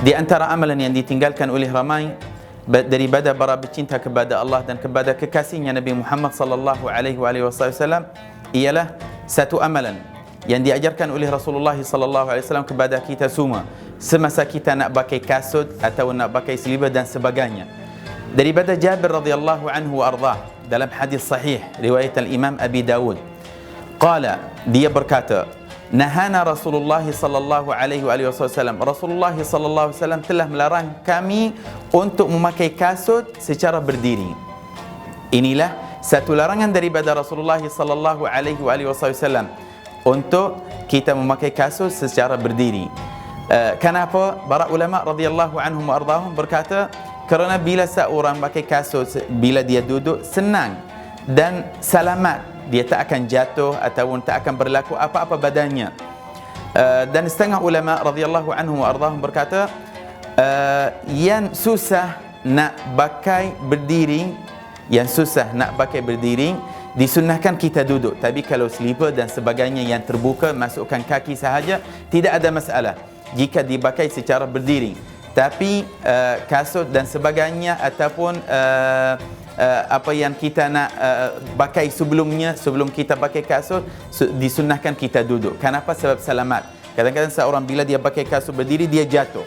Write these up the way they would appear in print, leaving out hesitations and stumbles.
Di antara amalan yang ditinggalkan oleh ramai daripada para pecinta kepada Allah dan kepada kekasihnya Nabi Muhammad sallallahu alaihi wasallam ialah satu amalan yang diajarkan oleh Rasulullah sallallahu alaihi wasallam kepada kita semua semasa kita nak pakai kasut atau nak pakai selibas dan sebagainya. Daripada Jabir radhiyallahu anhu ardah dalam hadis sahih riwayat al-Imam Abi Dawud, qala, dia berkata, nahana Rasulullah sallallahu alaihi wasallam, Rasulullah sallallahu alaihi wasallam telah melarang kami untuk memakai kasut secara berdiri. Inilah satu larangan daripada Rasulullah sallallahu alaihi wasallam untuk kita memakai kasut secara berdiri. Kenapa? Para ulama radhiyallahu anhum wa ardahum berkata, kerana bila seorang pakai kasut, bila dia duduk senang dan selamat, dia tak akan jatuh ataupun tak akan berlaku apa-apa badannya. Dan setengah ulama radhiyallahu anhum wa ardahum berkata, yang susah nak pakai berdiri, yang susah nak pakai berdiri, disunnahkan kita duduk. Tapi kalau selipar dan sebagainya yang terbuka, masukkan kaki sahaja, tidak ada masalah jika dipakai secara berdiri. Tapi kasut dan sebagainya ataupun apa yang kita nak pakai sebelumnya, sebelum kita pakai kasut, disunnahkan kita duduk. Kenapa? Sebab selamat. Kadang-kadang seorang bila dia pakai kasut berdiri, dia jatuh.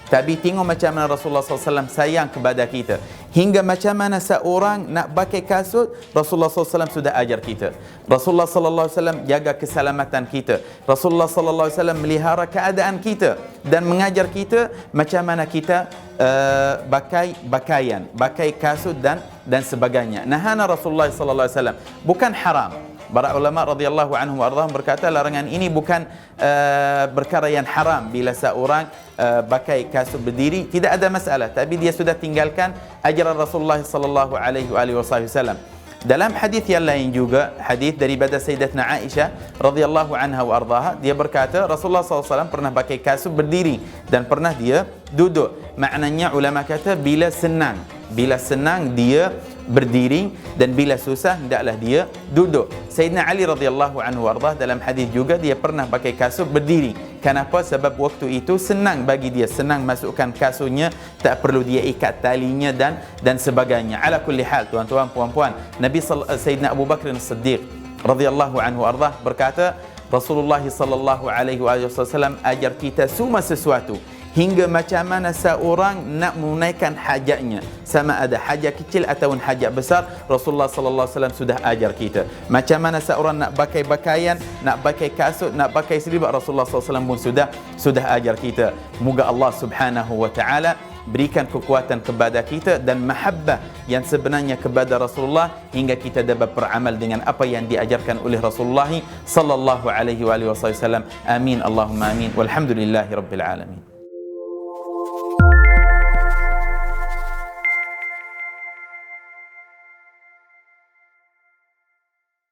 Tapi tengok macam mana Rasulullah SAW sayang kepada kita. Hingga macam mana seorang nak pakai kasut, Rasulullah SAW sudah ajar kita. Rasulullah SAW jaga keselamatan kita. Rasulullah SAW melihara keadaan kita dan mengajar kita macam mana kita pakai pakaian, pakai kasut dan sebagainya. Nahana Rasulullah SAW, bukan haram. Para ulama radhiyallahu anhum warḍahum berkata larangan ini bukan perkara yang haram. Bila seorang pakai kasut berdiri tidak ada masalah, tapi dia sudah tinggalkan ajaran Rasulullah sallallahu alaihi wasallam. Dalam hadis yang lain juga, hadis daripada Sayyidatuna Aisyah radhiyallahu anha wa ardhaha, dia berkata Rasulullah SAW pernah pakai kasut berdiri dan pernah dia duduk. Maknanya ulama kata bila senang dia berdiri dan bila susah hendaklah dia duduk. Sayyidina Ali radhiyallahu anhu warḍah dalam hadis juga dia pernah pakai kasut berdiri. Kenapa? Sebab waktu itu senang bagi dia, senang masukkan kasutnya, tak perlu dia ikat talinya dan sebagainya. Ala kulli hal, tuan-tuan puan-puan, Sayyidina Abu Bakr As-Siddiq radhiyallahu anhu warḍah berkata Rasulullah sallallahu alaihi wasallam ajar kita semua sesuatu, hingga macam mana seorang nak menunaikan hajatnya, sama ada hajat kecil ataupun hajat besar, Rasulullah sallallahu alaihi wasallam sudah ajar kita. Macam mana seorang nak pakai pakaian, nak pakai kasut, nak pakai selibas, Rasulullah sallallahu alaihi wasallam pun sudah ajar kita. Moga Allah Subhanahu wa taala berikan kekuatan kepada kita dan mahabbah yang sebenarnya kepada Rasulullah, hingga kita dapat beramal dengan apa yang diajarkan oleh Rasulullah sallallahu alaihi wasallam. Amin Allahumma amin. Walhamdulillahirabbil alamin.